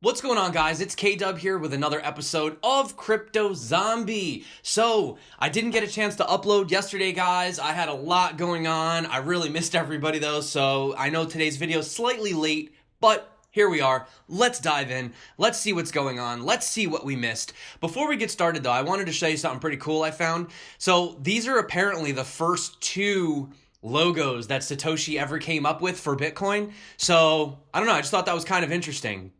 What's going on, guys? It's K-Dub here with another episode of Crypto Zombie. So, I didn't get a chance to upload yesterday, guys. I had a lot going on. I really missed everybody, though, so I know today's video is slightly late, but here we are. Let's dive in. Let's see what's going on. Let's see what we missed. Before we get started, though, I wanted to show you something pretty cool I found. So, these are apparently the first two logos that Satoshi ever came up with for Bitcoin. So, I don't know, I just thought that was kind of interesting.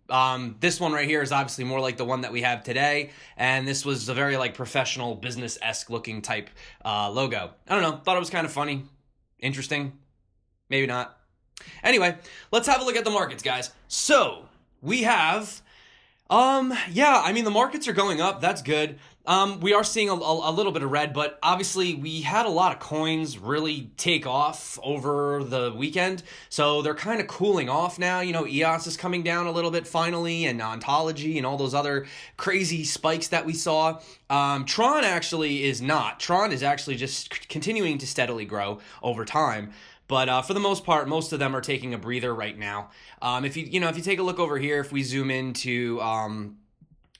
This one right here is obviously more like the one that we have today, and this was a very like professional business-esque looking type logo. I don't know, thought it was kind of funny, interesting, maybe not. Anyway, let's have a look at the markets, guys. So, we have yeah, I mean, the markets are going up. That's good. We are seeing a little bit of red, but obviously we had a lot of coins really take off over the weekend. So they're kind of cooling off now. You know, EOS is coming down a little bit finally, and Ontology and all those other crazy spikes that we saw. Tron actually is not. Tron is actually just continuing to steadily grow over time. But for the most part, most of them are taking a breather right now. If you take a look over here, if we zoom into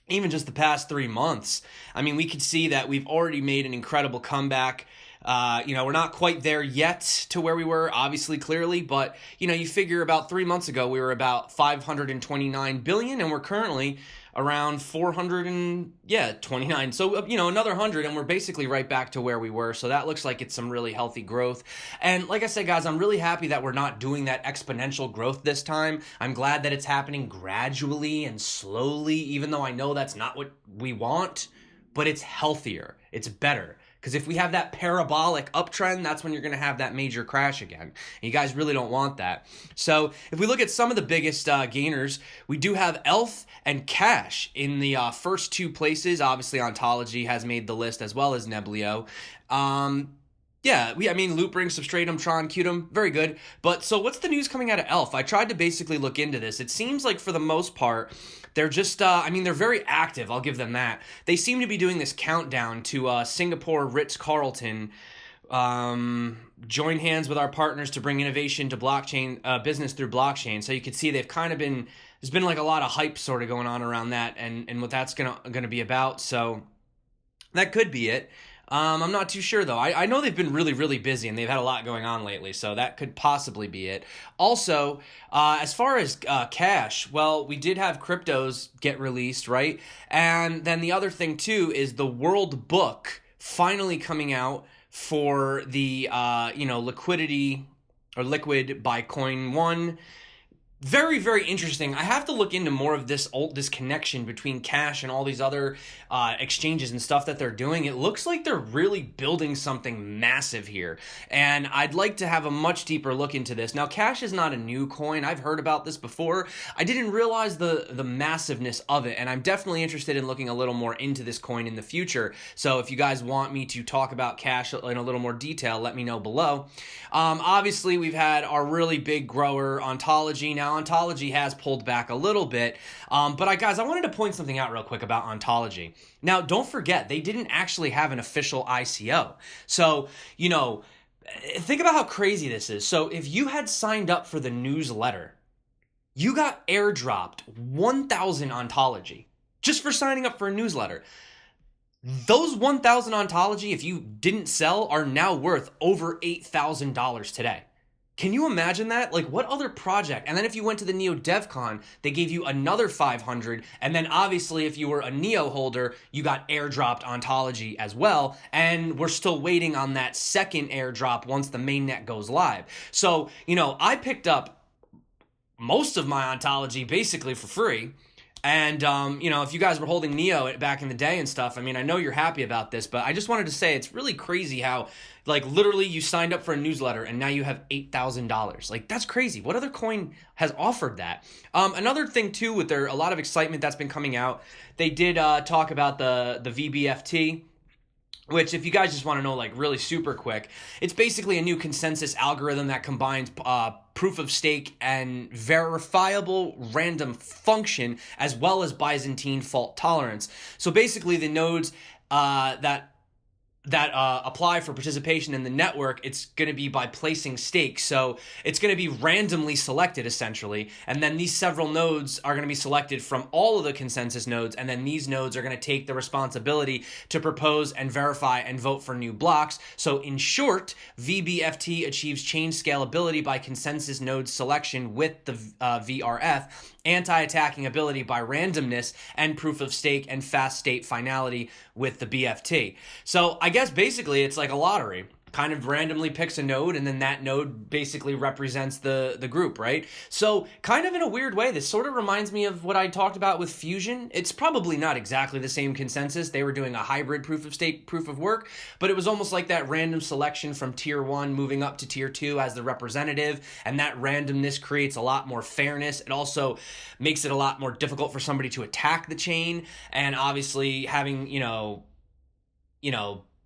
even just the past 3 months, I mean, we could see that we've already made an incredible comeback. We're not quite there yet to where we were, obviously, clearly, but, you figure about 3 months ago, we were about 529 billion, and we're currently around 429. So, another 100, and we're basically right back to where we were. So that looks like it's some really healthy growth. And like I said, guys, I'm really happy that we're not doing that exponential growth this time. I'm glad that it's happening gradually and slowly, even though I know that's not what we want, but it's healthier. It's better. Because if we have that parabolic uptrend, that's when you're going to have that major crash again. And you guys really don't want that. So if we look at some of the biggest gainers, we do have ELF and QASH in the first two places. Obviously, Ontology has made the list as well as Neblio. Loopring, Substratum, Tron, Qtum, very good. But so what's the news coming out of ELF? I tried to basically look into this. It seems like for the most part, they're just, they're very active. I'll give them that. They seem to be doing this countdown to Singapore Ritz-Carlton. Join hands with our partners to bring innovation to blockchain business through blockchain. So you can see they've kind of been, there's been like a lot of hype sort of going on around that and what that's gonna be about. So that could be it. I'm not too sure, though. I know they've been really, really busy, and they've had a lot going on lately, so that could possibly be it. Also, as far as QASH, well, we did have cryptos get released, right? And then the other thing, too, is the World Book finally coming out for the, liquidity or liquid by Coin 1. Very, very interesting. I have to look into more of this connection between QASH and all these other exchanges and stuff that they're doing. It looks like they're really building something massive here, and I'd like to have a much deeper look into this. Now, QASH is not a new coin. I've heard about this before. I didn't realize the massiveness of it, and I'm definitely interested in looking a little more into this coin in the future. So if you guys want me to talk about QASH in a little more detail, let me know below. Obviously, we've had our really big grower, Ontology. Now, Ontology has pulled back a little bit, but guys, I wanted to point something out real quick about Ontology. Now, don't forget, they didn't actually have an official ICO. So, think about how crazy this is. So, if you had signed up for the newsletter, you got airdropped 1,000 Ontology just for signing up for a newsletter. Those 1,000 Ontology, if you didn't sell, are now worth over $8,000 today. Can you imagine that? Like, what other project? And then if you went to the Neo DevCon, they gave you another 500. And then obviously, if you were a Neo holder, you got airdropped Ontology as well. And we're still waiting on that second airdrop once the mainnet goes live. So, I picked up most of my Ontology basically for free. And, if you guys were holding Neo back in the day and stuff, I mean, I know you're happy about this, but I just wanted to say it's really crazy how, literally you signed up for a newsletter and now you have $8,000. That's crazy. What other coin has offered that? Another thing, too, with a lot of excitement that's been coming out, they did talk about the VBFT. Which, if you guys just want to know, really super quick, it's basically a new consensus algorithm that combines proof of stake and verifiable random function, as well as Byzantine fault tolerance. So basically, the nodes that apply for participation in the network, it's going to be by placing stakes. So it's going to be randomly selected, essentially. And then these several nodes are going to be selected from all of the consensus nodes. And then these nodes are going to take the responsibility to propose and verify and vote for new blocks. So in short, VBFT achieves chain scalability by consensus node selection with the VRF, anti-attacking ability by randomness, and proof of stake and fast state finality with the BFT. So I guess basically it's like a lottery. Kind of randomly picks a node, and then that node basically represents the group, right? So kind of in a weird way, this sort of reminds me of what I talked about with Fusion. It's probably not exactly the same consensus. They were doing a hybrid proof of stake, proof of work, but it was almost like that random selection from tier 1 moving up to tier 2 as the representative, and that randomness creates a lot more fairness. It also makes it a lot more difficult for somebody to attack the chain, and obviously having, you know,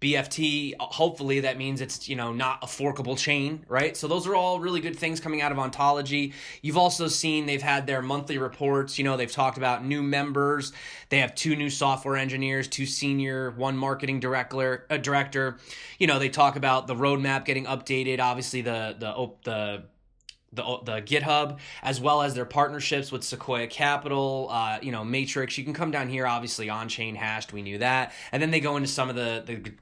BFT, hopefully that means it's, not a forkable chain, right? So those are all really good things coming out of Ontology. You've also seen they've had their monthly reports. They've talked about new members. They have 2 new software engineers, 2 senior, 1 marketing director. They talk about the roadmap getting updated. Obviously the GitHub, as well as their partnerships with Sequoia Capital, Matrix. You can come down here, obviously on-chain hashed, we knew that. And then they go into some of the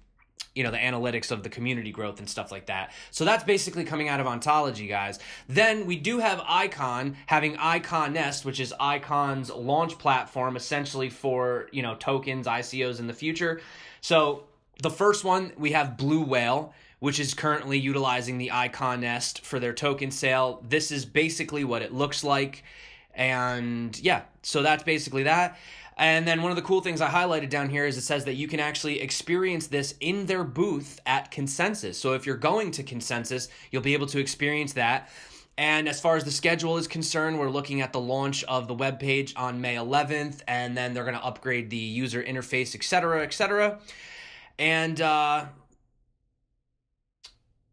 analytics of the community growth and stuff like that. So that's basically coming out of Ontology, guys. Then we do have ICON having ICONest, which is ICON's launch platform, essentially for, tokens, ICOs in the future. So the first one, we have Blue Whale, which is currently utilizing the ICONest for their token sale. This is basically what it looks like. And yeah, so that's basically that. And then one of the cool things I highlighted down here is it says that you can actually experience this in their booth at Consensus. So if you're going to Consensus, you'll be able to experience that. And as far as the schedule is concerned, we're looking at the launch of the webpage on May 11th, and then they're going to upgrade the user interface, et cetera, et cetera. And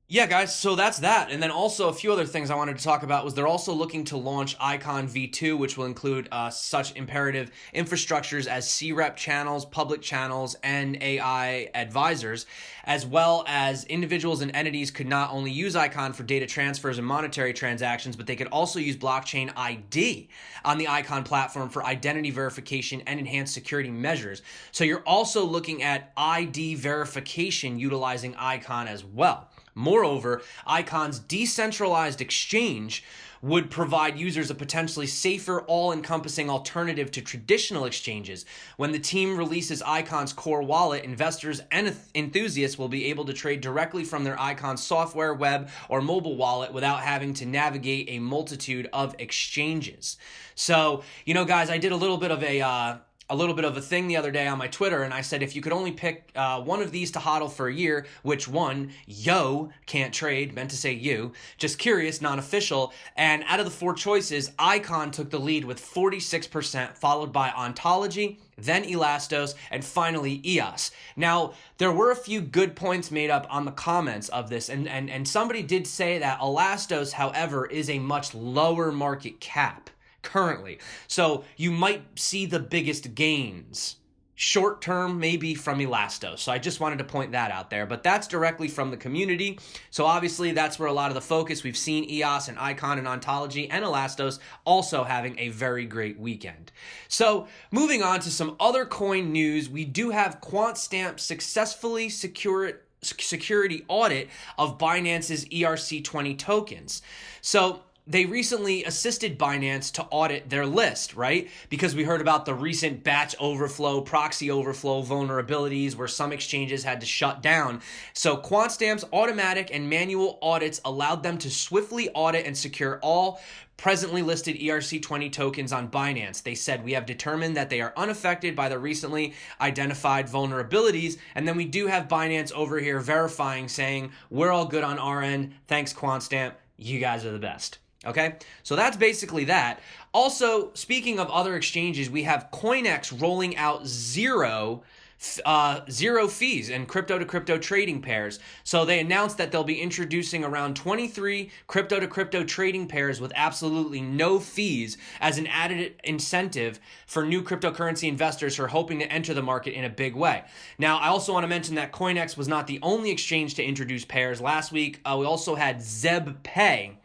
yeah, guys, so that's that. And then also a few other things I wanted to talk about was they're also looking to launch Icon V2, which will include such imperative infrastructures as CREP channels, public channels, and AI advisors, as well as individuals and entities could not only use Icon for data transfers and monetary transactions, but they could also use blockchain ID on the Icon platform for identity verification and enhanced security measures. So you're also looking at ID verification utilizing Icon as well. Moreover, Icon's decentralized exchange would provide users a potentially safer, all-encompassing alternative to traditional exchanges. When the team releases Icon's core wallet, investors and enthusiasts will be able to trade directly from their Icon software, web, or mobile wallet without having to navigate a multitude of exchanges. So, guys, I did a little bit of a thing the other day on my Twitter, and I said if you could only pick one of these to hodl for a year, which one? Yo, can't trade, meant to say you. Just curious, non-official. And out of the 4 choices, Icon took the lead with 46%, followed by Ontology, then Elastos, and finally EOS. Now, there were a few good points made up on the comments of this, and somebody did say that Elastos, however, is a much lower market cap currently. So you might see the biggest gains short term maybe from Elastos. So I just wanted to point that out there, but that's directly from the community. So obviously that's where a lot of the focus. We've seen EOS and Icon and Ontology and Elastos also having a very great weekend. So moving on to some other coin news, we do have Quantstamp successfully security audit of Binance's ERC20 tokens. So they recently assisted Binance to audit their list, right? Because we heard about the recent batch overflow, proxy overflow vulnerabilities where some exchanges had to shut down. So Quantstamp's automatic and manual audits allowed them to swiftly audit and secure all presently listed ERC20 tokens on Binance. They said, we have determined that they are unaffected by the recently identified vulnerabilities. And then we do have Binance over here verifying, saying, we're all good on our end. Thanks, Quantstamp. You guys are the best. Okay, so that's basically that. Also, speaking of other exchanges, we have CoinEx rolling out 0 zero fees in crypto to crypto trading pairs. So they announced that they'll be introducing around 23 crypto to crypto trading pairs with absolutely no fees as an added incentive for new cryptocurrency investors who are hoping to enter the market in a big way. Now, I also want to mention that CoinEx was not the only exchange to introduce pairs. Last week, we also had ZebPay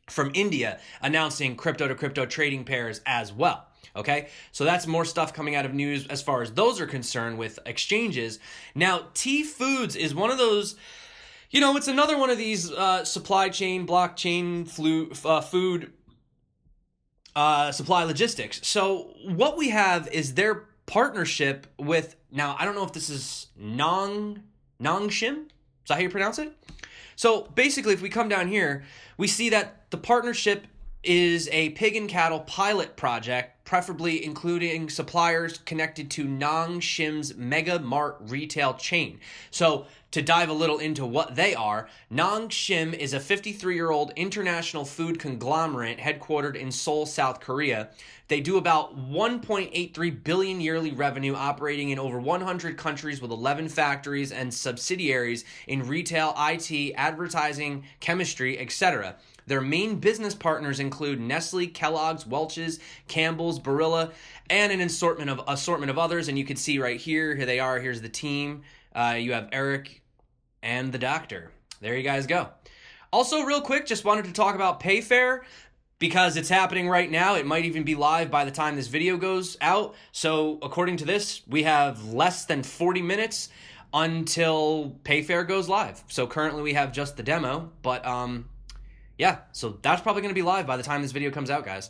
from India announcing crypto to crypto trading pairs as well. Okay, so that's more stuff coming out of news as far as those are concerned with exchanges. Now, T Foods is one of those, it's another one of these supply chain, blockchain, food supply logistics. So what we have is their partnership with, now I don't know if this is Nongshim, is that how you pronounce it? So basically, if we come down here, we see that the partnership is a pig and cattle pilot project, preferably including suppliers connected to Nongshim's Mega Mart retail chain. So to dive a little into what they are, Nongshim is a 53-year-old international food conglomerate headquartered in Seoul, South Korea. They do about 1.83 billion yearly revenue, operating in over 100 countries with 11 factories and subsidiaries in retail, IT, advertising, chemistry, etc. Their main business partners include Nestle, Kellogg's, Welch's, Campbell's, Barilla, and an assortment of others. And you can see right here they are. Here's the team. You have Eric and the doctor. There you guys go. Also, real quick, just wanted to talk about Payfair because it's happening right now. It might even be live by the time this video goes out. So according to this, we have less than 40 minutes until Payfair goes live. So currently we have just the demo, but yeah, so that's probably going to be live by the time this video comes out, guys.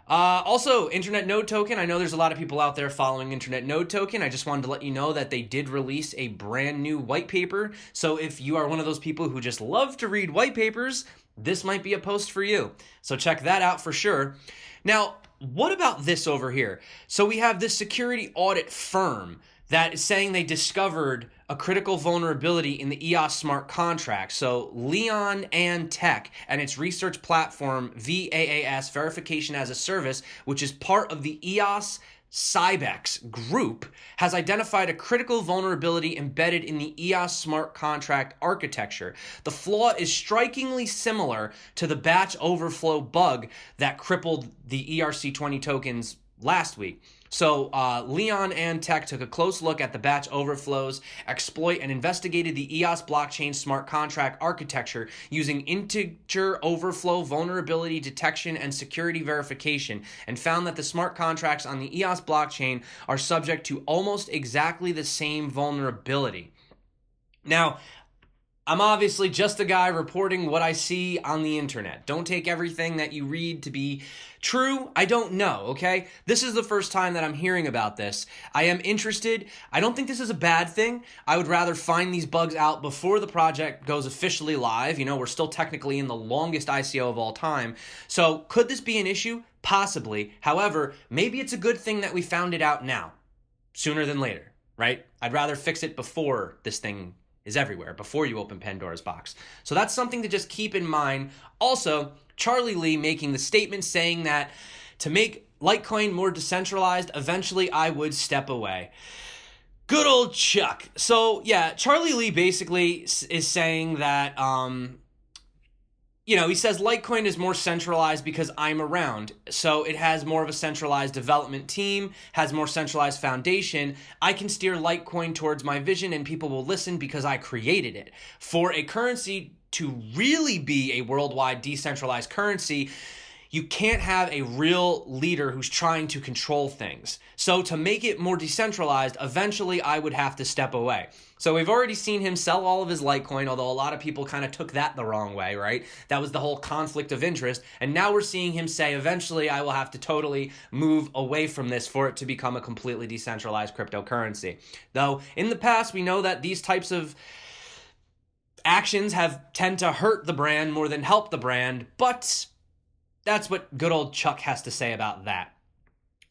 Also, Internet Node Token. I know there's a lot of people out there following Internet Node Token. I just wanted to let you know that they did release a brand new white paper. So if you are one of those people who just love to read white papers, this might be a post for you. So check that out for sure. Now, what about this over here? So we have this security audit firm that is saying they discovered a critical vulnerability in the EOS smart contract. So Leon and Tech and its research platform VAAS, Verification as a Service, which is part of the EOS Cybex group, has identified a critical vulnerability embedded in the EOS smart contract architecture. The flaw is strikingly similar to the batch overflow bug that crippled the ERC20 tokens last week. So Leon and Tech took a close look at the batch overflows, exploit, and investigated the EOS blockchain smart contract architecture using integer overflow vulnerability detection and security verification, and found that the smart contracts on the EOS blockchain are subject to almost exactly the same vulnerability. Now, I'm obviously just a guy reporting what I see on the internet. Don't take everything that you read to be true. I don't know, okay? This is the first time that I'm hearing about this. I am interested. I don't think this is a bad thing. I would rather find these bugs out before the project goes officially live. We're still technically in the longest ICO of all time. So could this be an issue? Possibly. However, maybe it's a good thing that we found it out now, sooner than later, right? I'd rather fix it before this thing is everywhere, before you open Pandora's box. So that's something to just keep in mind. Also, Chalie Lee making the statement saying that to make Litecoin more decentralized, eventually I would step away. Good old Chuck. So yeah, Chalie Lee basically is saying that, he says Litecoin is more centralized because I'm around. So it has more of a centralized development team, has more centralized foundation. I can steer Litecoin towards my vision and people will listen because I created it. For a currency to really be a worldwide decentralized currency, you can't have a real leader who's trying to control things. So to make it more decentralized, eventually I would have to step away. So we've already seen him sell all of his Litecoin, although a lot of people kind of took that the wrong way, right? That was the whole conflict of interest. And now we're seeing him say, eventually I will have to totally move away from this for it to become a completely decentralized cryptocurrency. Though in the past, we know that these types of actions tend to hurt the brand more than help the brand, but that's what good old Chuck has to say about that.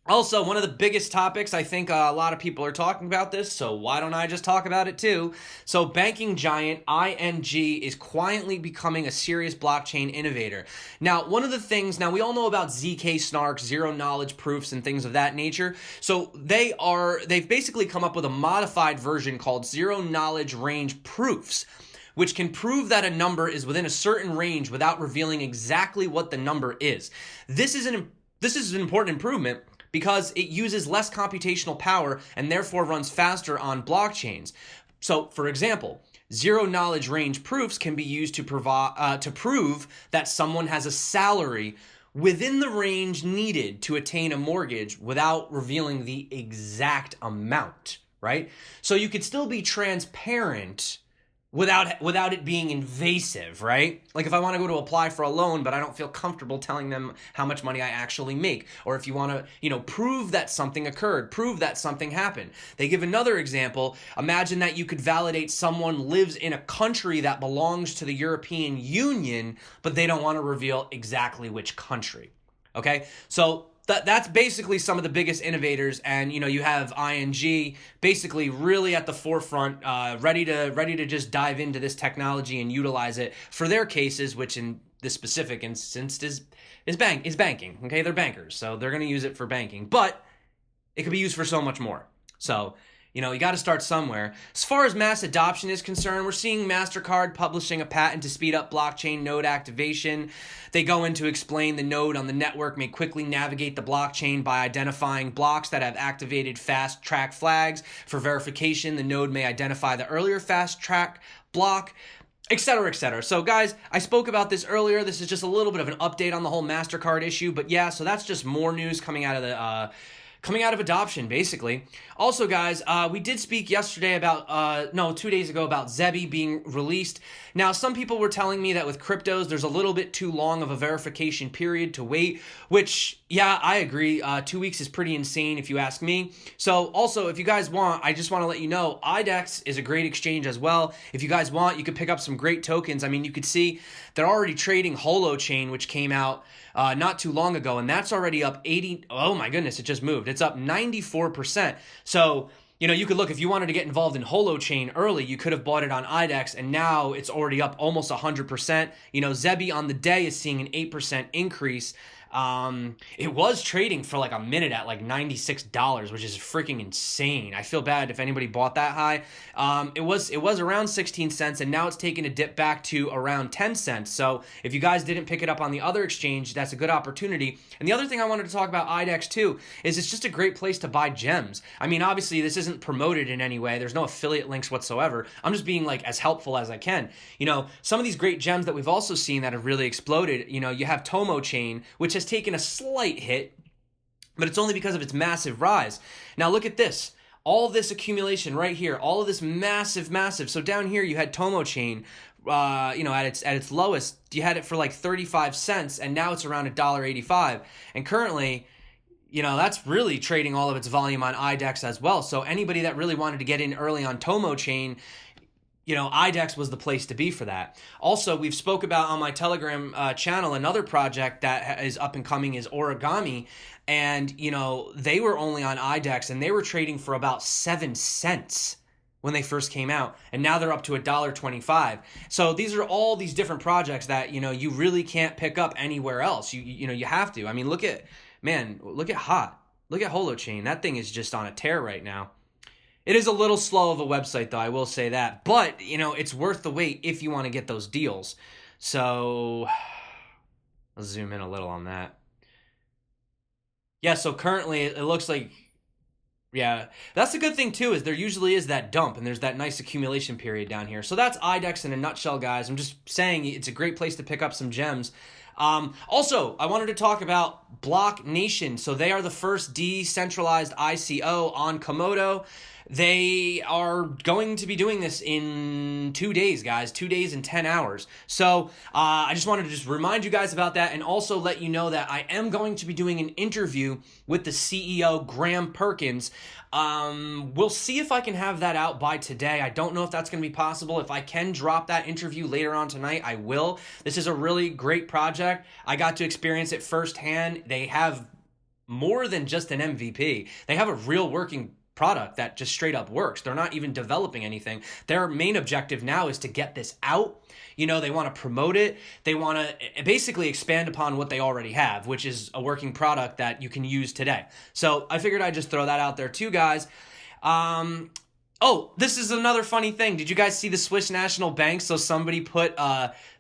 Also, one of the biggest topics, I think a lot of people are talking about this, so why don't I just talk about it too? So banking giant ING is quietly becoming a serious blockchain innovator. Now, one of the things, now we all know about ZK snarks, zero knowledge proofs, and things of that nature. So they've basically come up with a modified version called zero knowledge range proofs, which can prove that a number is within a certain range without revealing exactly what the number is. This is an important improvement because it uses less computational power and therefore runs faster on blockchains. So, for example, zero knowledge range proofs can be used to prove that someone has a salary within the range needed to attain a mortgage without revealing the exact amount, right? So you could still be transparent without it being invasive, right? Like if I want to go to apply for a loan, but I don't feel comfortable telling them how much money I actually make, or if you want to, prove that something occurred, prove that something happened. They give another example. Imagine that you could validate someone lives in a country that belongs to the European Union, but they don't want to reveal exactly which country. Okay? So that's basically some of the biggest innovators, and you have ING basically really at the forefront, ready to just dive into this technology and utilize it for their cases, which in this specific instance is banking. Okay, they're bankers, so they're going to use it for banking, but it could be used for so much more. So you got to start somewhere. As far as mass adoption is concerned, we're seeing MasterCard publishing a patent to speed up blockchain node activation. They go in to explain the node on the network may quickly navigate the blockchain by identifying blocks that have activated fast track flags. For verification, the node may identify the earlier fast track block, etc., etc. So guys, I spoke about this earlier. This is just a little bit of an update on the whole MasterCard issue, but yeah, so that's just more news coming out of adoption, basically. Also, guys, we did speak yesterday about, 2 days ago, about Zebi being released. Now, some people were telling me that with cryptos, there's a little bit too long of a verification period to wait, which, yeah, I agree. 2 weeks is pretty insane if you ask me. So, also, if you guys want, I just want to let you know, IDEX is a great exchange as well. If you guys want, you could pick up some great tokens. I mean, you could see they're already trading Holochain, which came out not too long ago, and that's already up 80. Oh my goodness, it just moved. It's up 94%. So, you could look, if you wanted to get involved in Holochain early, you could have bought it on IDEX, and now it's already up almost 100%. Zebi on the day is seeing an 8% increase. It was trading for like a minute at like $96, which is freaking insane. I feel bad if anybody bought that high. It was around 16 cents, and now it's taken a dip back to around 10 cents. So if you guys didn't pick it up on the other exchange, that's a good opportunity. And the other thing I wanted to talk about IDEX too is it's just a great place to buy gems. I mean, obviously this isn't promoted in any way. There's no affiliate links whatsoever. I'm just being like as helpful as I can. Some of these great gems that we've also seen that have really exploded, you have Tomo Chain, which has taken a slight hit, but it's only because of its massive rise. Now look at this. All this accumulation right here, all of this massive. So down here you had Tomo Chain, at its lowest, you had it for like 35 cents, and now it's around $1.85. And currently, that's really trading all of its volume on IDEX as well. So anybody that really wanted to get in early on Tomo Chain, IDEX was the place to be for that. Also, we've spoke about on my Telegram channel, another project that is up and coming is Origami. And, they were only on IDEX, and they were trading for about 7 cents when they first came out. And now they're up to $1.25. So these are all these different projects that, you really can't pick up anywhere else. You have to. I mean, look at HOT. Look at Holochain. That thing is just on a tear right now. It is a little slow of a website, though, I will say that. But, it's worth the wait if you want to get those deals. So, let's zoom in a little on that. Yeah, so currently it looks like, yeah, that's the good thing, too, is there usually is that dump, and there's that nice accumulation period down here. So that's IDEX in a nutshell, guys. I'm just saying it's a great place to pick up some gems. Also, I wanted to talk about BlockNation. So they are the first decentralized ICO on Komodo. They are going to be doing this in 2 days, guys. 2 days and 10 hours. So I just wanted to just remind you guys about that, and also let you know that I am going to be doing an interview with the CEO, Graham Perkins. We'll see if I can have that out by today. I don't know if that's going to be possible. If I can drop that interview later on tonight, I will. This is a really great project. I got to experience it firsthand. They have more than just an MVP. They have a real working product that just straight up works. They're not even developing anything. Their main objective now is to get this out. You know, they want to promote it. They want to basically expand upon what they already have, which is a working product that you can use today. So I figured I'd just throw that out there too, guys. Oh, this is another funny thing. Did you guys see the Swiss National Bank? So somebody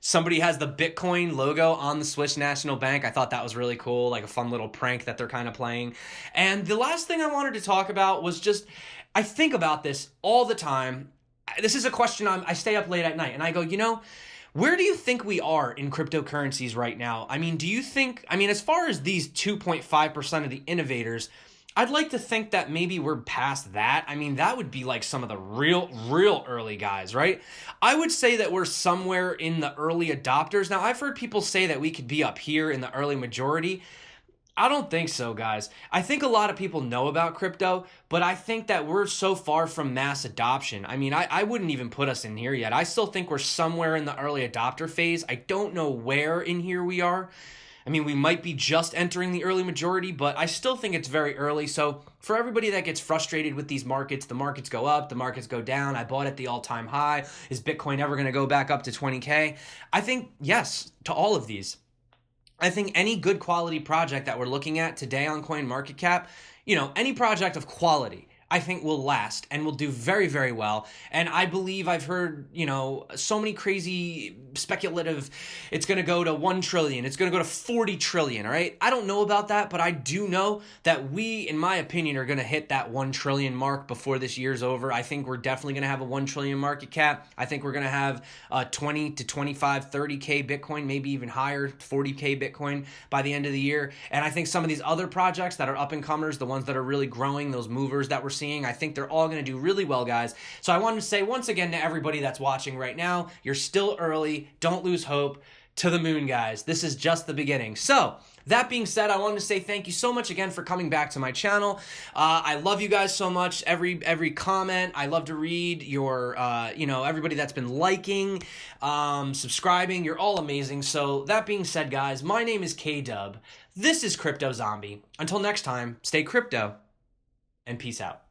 somebody has the Bitcoin logo on the Swiss National Bank. I thought that was really cool, like a fun little prank that they're kind of playing. And the last thing I wanted to talk about was just, I think about this all the time. This is a question I stay up late at night and I go, you know, where do you think we are in cryptocurrencies right now? I mean, do you think, as far as these 2.5% of the innovators, I'd like to think that maybe we're past that. I mean, that would be like some of the real early guys, right? I would say that we're somewhere in the early adopters. Now, I've heard people say that we could be up here in the early majority. I don't think so, guys. I think a lot of people know about crypto, but I think that we're so far from mass adoption. I mean, I wouldn't even put us in here yet. I still think we're somewhere in the early adopter phase. I don't know where in here we are. I mean, we might be just entering the early majority, but I still think it's very early. So for everybody that gets frustrated with these markets, the markets go up, the markets go down. I bought at the all-time high. Is Bitcoin ever going to go back up to 20K? I think yes to all of these. I think any good quality project that we're looking at today on CoinMarketCap, you know, any project of quality, I think will last and will do very, very well. And I believe I've heard, you know, so many crazy speculative, it's going to go to 1 trillion, it's going to go to 40 trillion, all right? I don't know about that, but I do know that we, in my opinion, are going to hit that 1 trillion mark before this year's over. I think we're definitely going to have a 1 trillion market cap. I think we're going to have 20 to 25, 30K Bitcoin, maybe even higher, 40K Bitcoin by the end of the year. And I think some of these other projects that are up and comers, the ones that are really growing, those movers that we're seeing, I think they're all going to do really well, guys. So I wanted to say once again to everybody that's watching right now, you're still early. Don't lose hope. To the moon, guys. This is just the beginning. So that being said, I wanted to say thank you so much again for coming back to my channel. I love you guys so much. Every comment, I love to read your, everybody that's been liking, subscribing. You're all amazing. So that being said, guys, my name is K-Dub. This is Crypto Zombie. Until next time, stay crypto and peace out.